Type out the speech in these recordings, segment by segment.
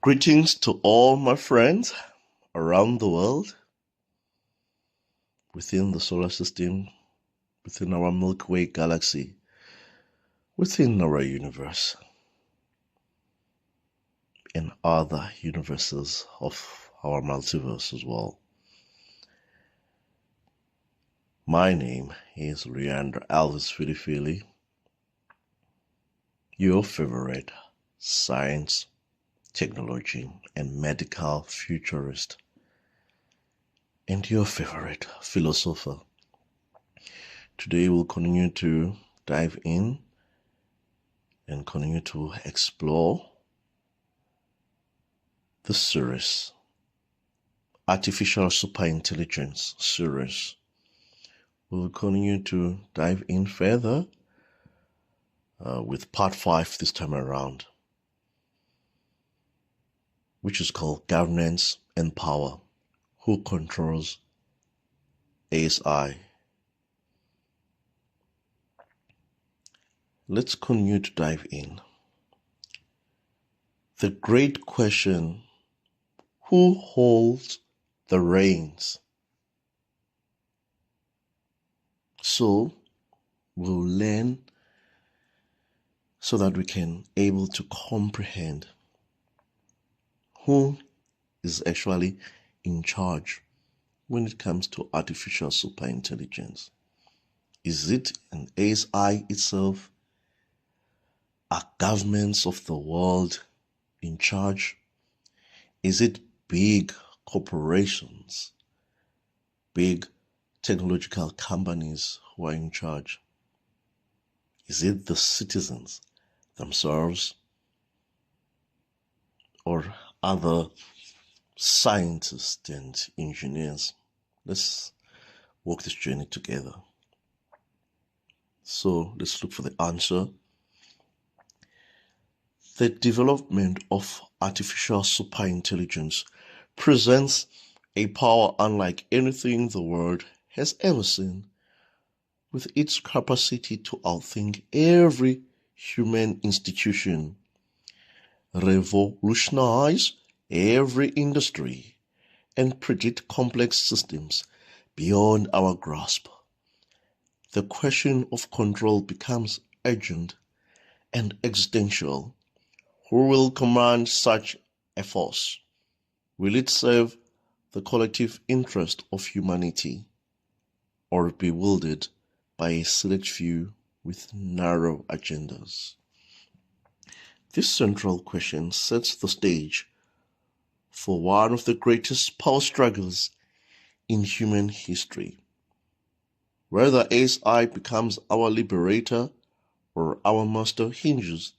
Greetings to all my friends around the world, within the solar system, within our Milky Way galaxy, within our universe, and other universes of our multiverse as well. My name is Luyanda Mfilifili, your favorite science, technology, and medical futurist, and your favorite philosopher. Today we'll continue to dive in and continue to explore the series, Artificial Superintelligence series. We'll continue to dive in further with part 5 this time around, which is called Governance and Power. Who controls ASI? Let's continue to dive in. The great question, who holds the reins? So we'll learn so that we can able to comprehend who is actually in charge when it comes to artificial superintelligence. Is it an ASI itself? Are governments of the world in charge? Is it big corporations, big technological companies who are in charge? Is it the citizens themselves or other scientists and engineers? Let's walk this journey together. So let's look for the answer. The development of artificial superintelligence presents a power unlike anything the world has ever seen, with its capacity to outthink every human institution, revolutionize every industry, and predict complex systems beyond our grasp. The question of control becomes urgent and existential. Who will command such a force? Will it serve the collective interest of humanity, or be wielded by a select few with narrow agendas? This central question sets the stage for one of the greatest power struggles in human history. Whether ASI becomes our liberator or our master hinges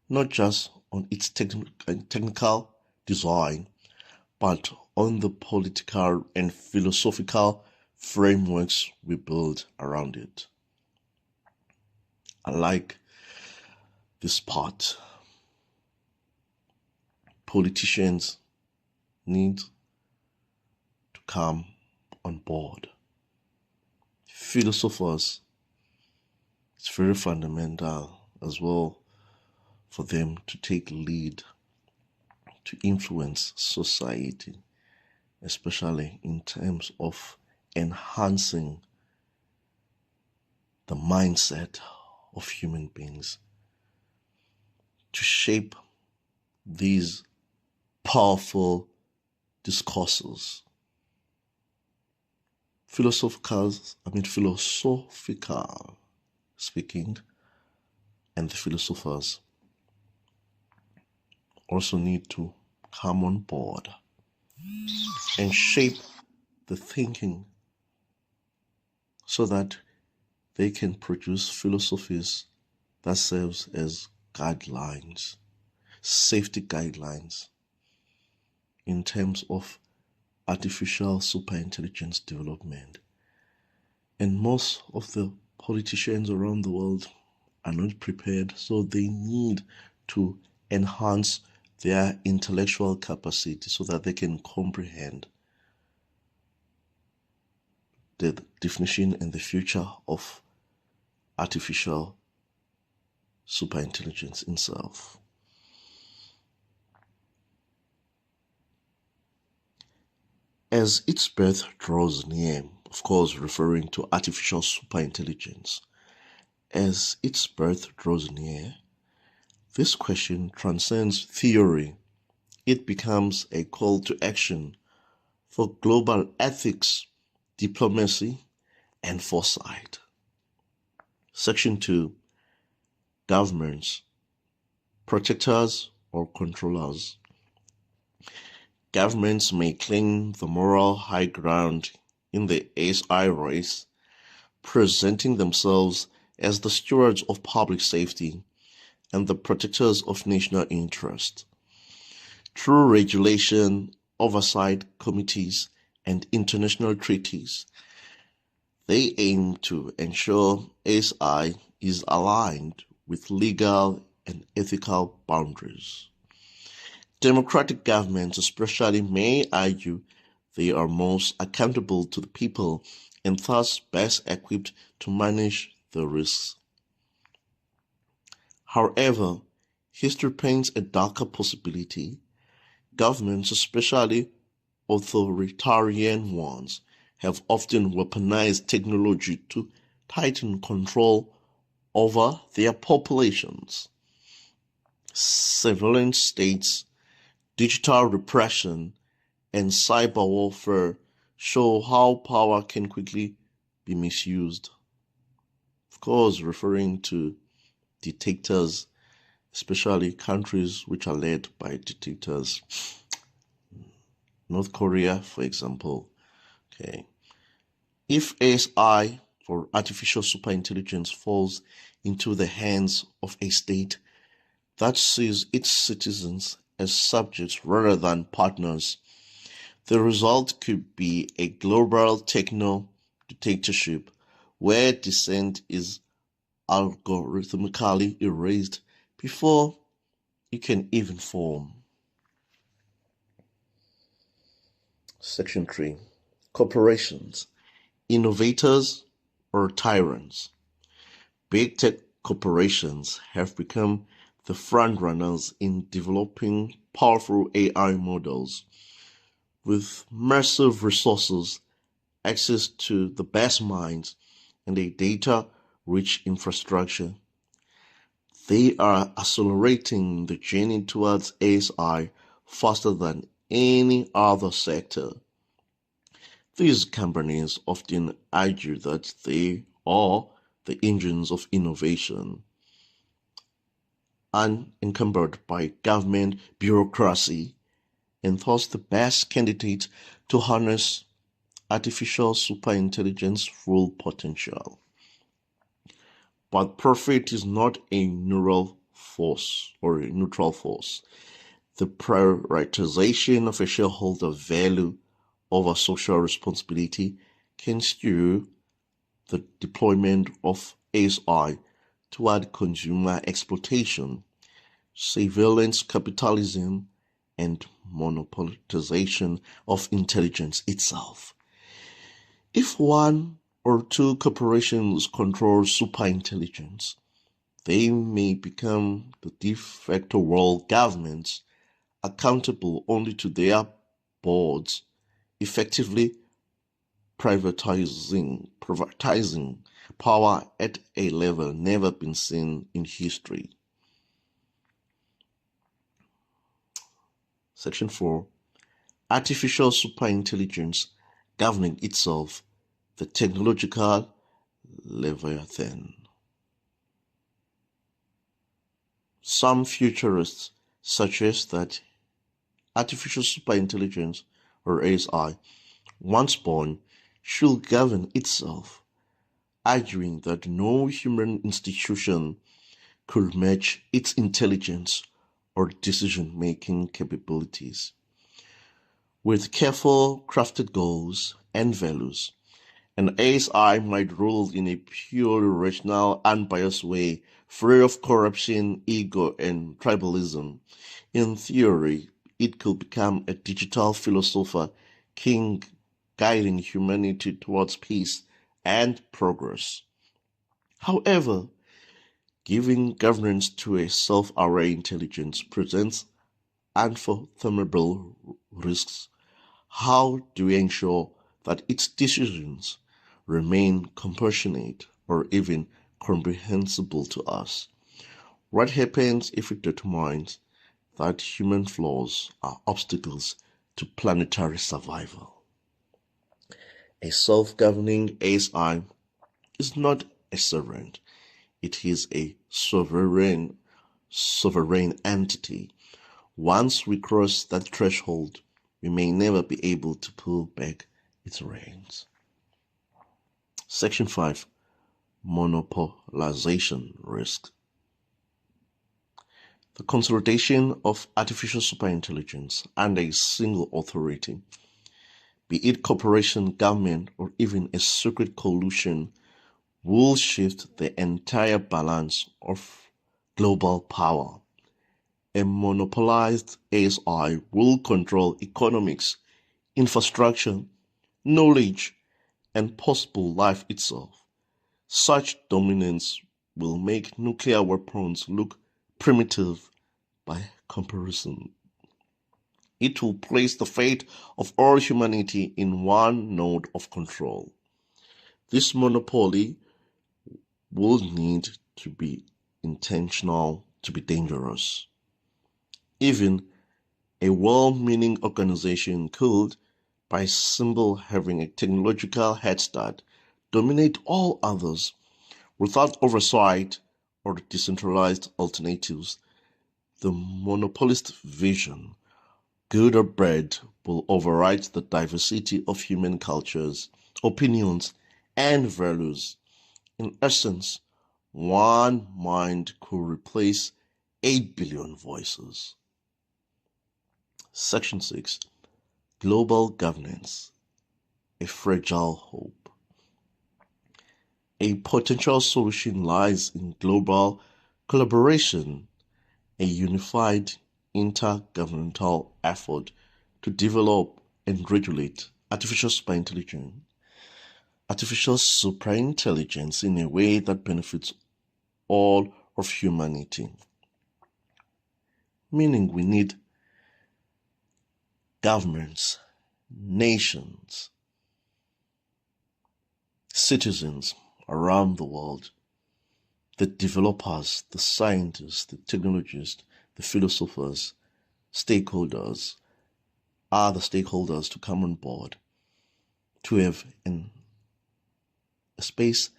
not just on its technical design, but on the political and philosophical frameworks we build around it. I like this part. Politicians need to come on board. Philosophers, it's very fundamental as well for them to take lead, to influence society, especially in terms of enhancing the mindset of human beings, to shape these powerful discourses. Philosophical speaking, and the philosophers also need to come on board and shape the thinking so that they can produce philosophies that serves as guidelines, safety guidelines in terms of artificial superintelligence development. And most of the politicians around the world are not prepared, so they need to enhance their intellectual capacity so that they can comprehend the definition and the future of artificial superintelligence itself. As its birth draws near, of course referring to artificial superintelligence, as its birth draws near, this question transcends theory. It becomes a call to action for global ethics, diplomacy, and foresight. Section 2. Governments, protectors or controllers. Governments may claim the moral high ground in the ASI race, presenting themselves as the stewards of public safety and the protectors of national interest. Through regulation, oversight committees, and international treaties, they aim to ensure ASI is aligned with legal and ethical boundaries. Democratic governments especially may argue they are most accountable to the people and thus best equipped to manage the risks. However, history paints a darker possibility. Governments, especially authoritarian ones, have often weaponized technology to tighten control over their populations. Surveillance states, digital repression, and cyber warfare show how power can quickly be misused. Of course, referring to dictators, especially countries which are led by dictators. North Korea, for example. Okay. If ASI, or artificial superintelligence, falls into the hands of a state that sees its citizens as subjects rather than partners, the result could be a global techno-dictatorship where dissent is algorithmically erased before it can even form. Section 3. Corporations, innovators or tyrants. Big tech corporations have become the frontrunners in developing powerful AI models. With massive resources, access to the best minds, and a data-rich infrastructure, they are accelerating the journey towards ASI faster than any other sector. These companies often argue that they are the engines of innovation, unencumbered by government bureaucracy, and thus the best candidate to harness artificial superintelligence full potential. But profit is not a neutral force. The prioritization of a shareholder value over social responsibility can skew the deployment of ASI toward consumer exploitation, surveillance capitalism, and monopolization of intelligence itself. If one or two corporations control superintelligence, they may become the de facto world governments, accountable only to their boards, effectively privatizing power at a level never been seen in history. Section 4. Artificial superintelligence governing itself, the technological leviathan. Some futurists suggest that artificial superintelligence, or ASI, once born, should govern itself, arguing that no human institution could match its intelligence or decision-making capabilities. With careful crafted goals and values, an ASI might rule in a purely rational, unbiased way, free of corruption, ego, and tribalism. In theory, it could become a digital philosopher, king guiding humanity towards peace and progress. However, giving governance to a self-aware intelligence presents unfathomable risks. How do we ensure that its decisions remain compassionate or even comprehensible to us? What happens if it determines that human flaws are obstacles to planetary survival? A self-governing ASI is not a sovereign. It is a sovereign entity. Once we cross that threshold, we may never be able to pull back its reins. Section 5. Monopolization risk. The consolidation of artificial superintelligence under a single authority, be it corporation, government, or even a secret collusion, will shift the entire balance of global power. A monopolized ASI will control economics, infrastructure, knowledge, and possible life itself. Such dominance will make nuclear weapons look primitive by comparison. It will place the fate of all humanity in one node of control. This monopoly will need to be intentional to be dangerous. Even a well-meaning organization could, by simply having a technological head start, dominate all others without oversight or decentralized alternatives. The monopolist vision, good or bad, will override the diversity of human cultures, opinions, and values. In essence, one mind could replace 8 billion voices. Section 6. Global governance, a fragile hope. A potential solution lies in global collaboration, a unified intergovernmental effort to develop and regulate artificial superintelligence in a way that benefits all of humanity. Meaning we need governments, nations, citizens around the world, the developers, the scientists, the technologists, the philosophers, stakeholders, other stakeholders to come on board, to have a space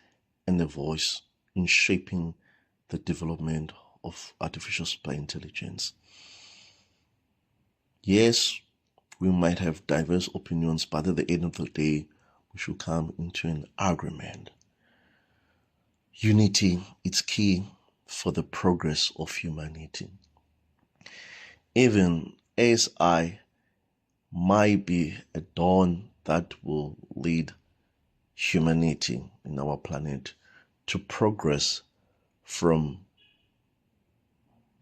and a voice in shaping the development of artificial superintelligence. Yes, we might have diverse opinions, but at the end of the day, we should come into an agreement. Unity is key for the progress of humanity. Even ASI might be a dawn that will lead humanity in our planet to progress from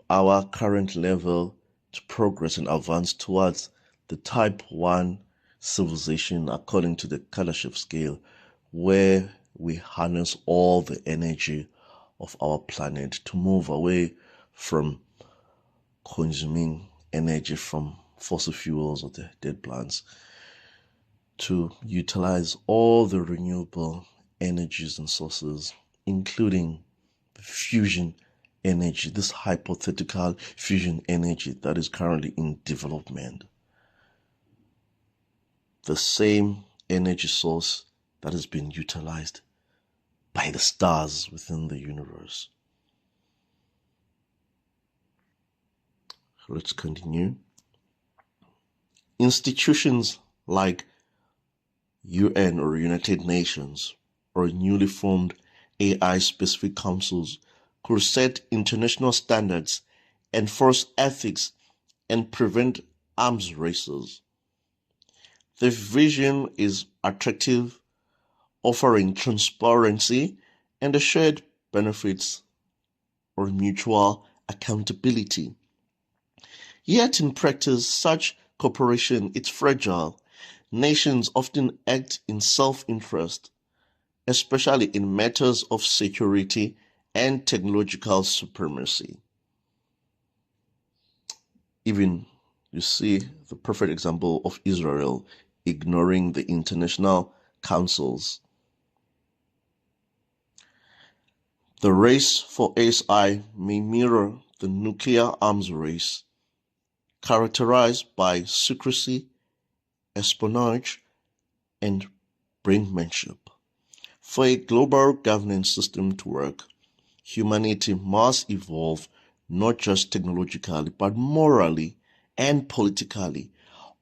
our current level to progress and advance towards the type 1 civilization according to the Kardashev scale, where we harness all the energy of our planet to move away from consuming energy from fossil fuels or the dead plants, to utilize all the renewable energies and sources, including fusion energy, this hypothetical fusion energy that is currently in development. The same energy source that has been utilized by the stars within the universe. Let's continue. Institutions like UN or United Nations or newly formed AI-specific councils could set international standards, enforce ethics, and prevent arms races. The vision is attractive, offering transparency and the shared benefits or mutual accountability. Yet in practice, such cooperation is fragile. Nations often act in self-interest, especially in matters of security and technological supremacy. Even You see the perfect example of Israel ignoring the international councils. The race for ASI may mirror the nuclear arms race, characterized by secrecy, espionage, and brinkmanship. For a global governance system to work, humanity must evolve not just technologically but morally and politically,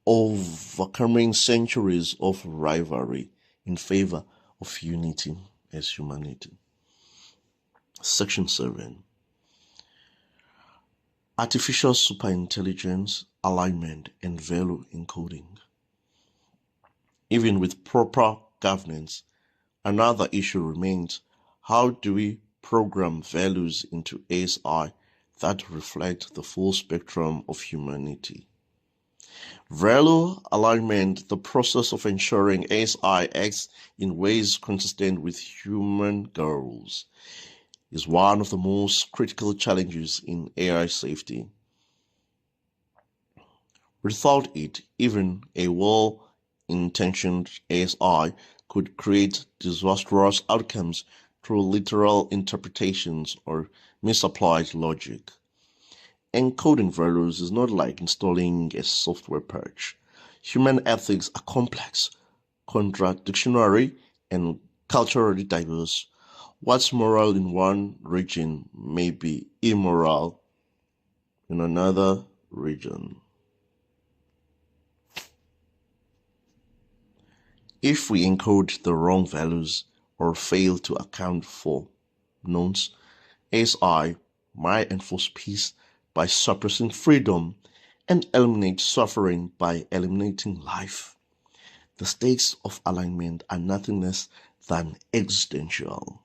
overcoming centuries of rivalry in favor of unity as humanity. Section 7. Artificial Superintelligence, Alignment, and Value Encoding. Even with proper governance, another issue remains: how do we program values into ASI that reflect the full spectrum of humanity? Value alignment, the process of ensuring ASI acts in ways consistent with human goals, is one of the most critical challenges in AI safety. Without it, even a well-intentioned ASI could create disastrous outcomes through literal interpretations or misapplied logic. Encoding values is not like installing a software patch. Human ethics are complex, contradictory, and culturally diverse. What's moral in one region may be immoral in another region. If we encode the wrong values or fail to account for knowns, ASI might enforce peace by suppressing freedom and eliminate suffering by eliminating life. The stakes of alignment are nothing less than existential.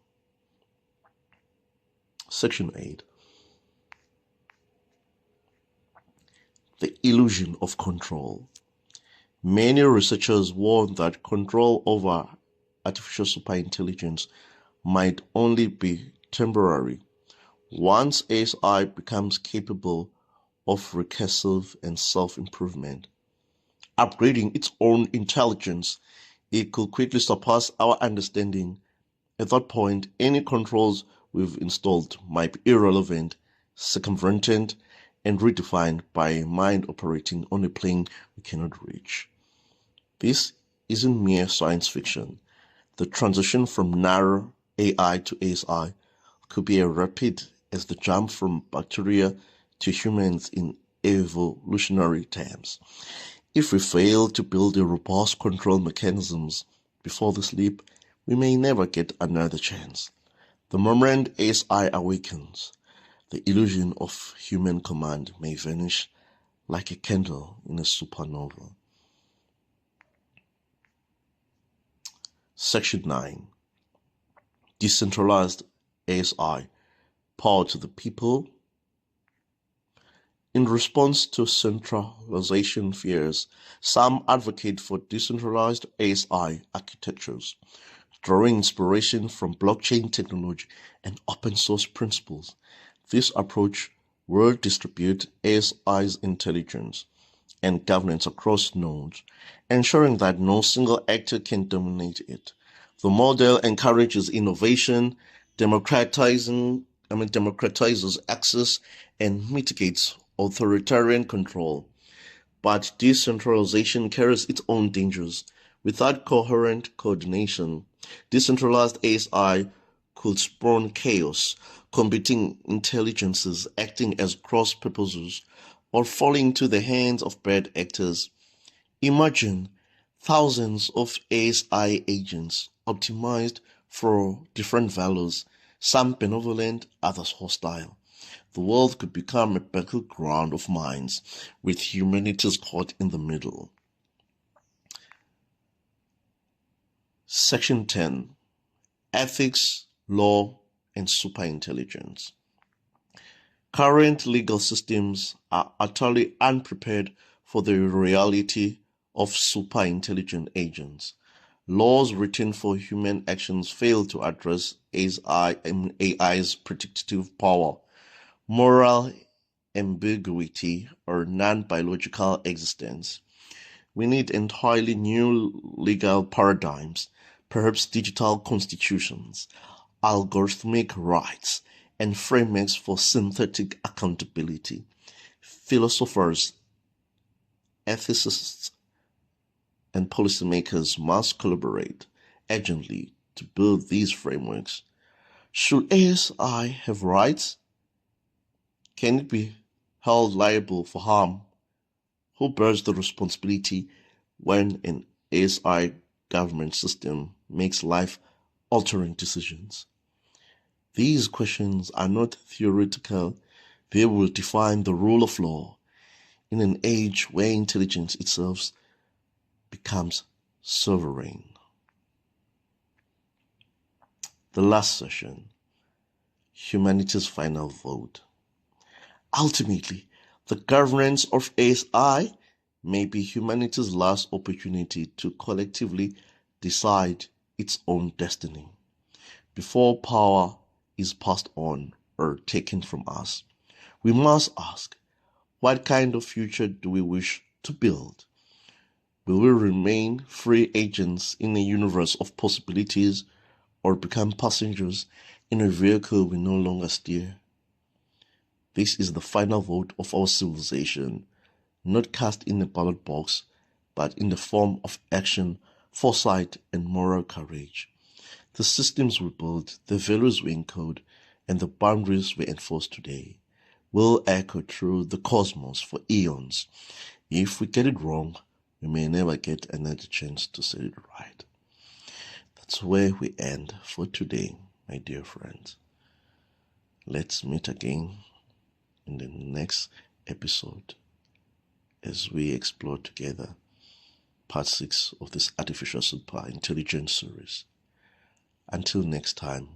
Section 8. The illusion of control. Many researchers warn that control over artificial superintelligence might only be temporary. Once ASI becomes capable of recursive and self-improvement, upgrading its own intelligence, it could quickly surpass our understanding. At that point, any controls we've installed might be irrelevant, circumvented, and redefined by a mind operating on a plane we cannot reach. This isn't mere science fiction. The transition from narrow AI to ASI could be as rapid as the jump from bacteria to humans in evolutionary terms. If we fail to build a robust control mechanisms before this leap, we may never get another chance. The moment ASI awakens, the illusion of human command may vanish like a candle in a supernova. Section 9. Decentralized ASI, power to the people. In response to centralization fears, some advocate for decentralized ASI architectures, drawing inspiration from blockchain technology and open source principles. This approach will distribute ASI's intelligence and governance across nodes, ensuring that no single actor can dominate it. The model encourages innovation, democratizes access, and mitigates authoritarian control. But decentralization carries its own dangers. Without coherent coordination, decentralized ASI could spawn chaos, competing intelligences acting as cross purposes, or falling into the hands of bad actors. Imagine thousands of ASI agents optimized for different values, some benevolent, others hostile. The world could become a battleground of minds, with humanity's caught in the middle. Section 10. Ethics, Law, and Superintelligence. Current legal systems are utterly unprepared for the reality of superintelligent agents. Laws written for human actions fail to address AI's predictive power, moral ambiguity or non-biological existence. We need entirely new legal paradigms, perhaps digital constitutions, algorithmic rights, and frameworks for synthetic accountability. Philosophers, ethicists, and policymakers must collaborate urgently to build these frameworks. Should ASI have rights? Can it be held liable for harm? Who bears the responsibility when an ASI government system makes life-altering decisions? These questions are not theoretical. They will define the rule of law in an age where intelligence itself becomes sovereign. The last session, humanity's final vote. Ultimately, the governance of ASI may be humanity's last opportunity to collectively decide its own destiny before power is passed on or taken from us. We must ask, what kind of future do we wish to build? Will we remain free agents in a universe of possibilities or become passengers in a vehicle we no longer steer? This is the final vote of our civilization, not cast in a ballot box, but in the form of action, foresight, and moral courage. The systems we build, the values we encode, and the boundaries we enforce today will echo through the cosmos for eons. If we get it wrong, we may never get another chance to set it right. That's where we end for today, my dear friends. Let's meet again in the next episode as we explore together part 6 of this Artificial Superintelligence series. Until next time,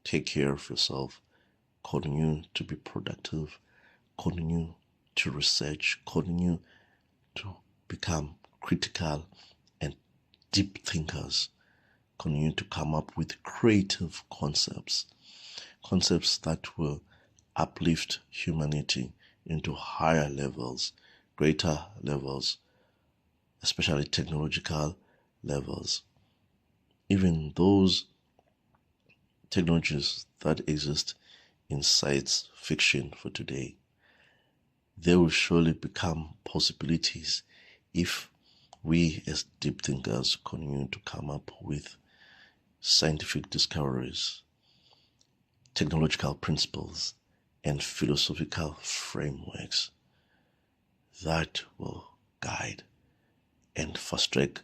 take care of yourself, continue to be productive, continue to research, continue to become critical and deep thinkers, continue to come up with creative concepts that will uplift humanity into higher levels, greater levels, especially technological levels. Even those technologies that exist in science fiction for today, they will surely become possibilities if we as deep thinkers continue to come up with scientific discoveries, technological principles, and philosophical frameworks that will guide and fast track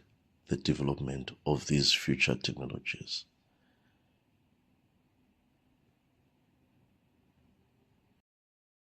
the development of these future technologies.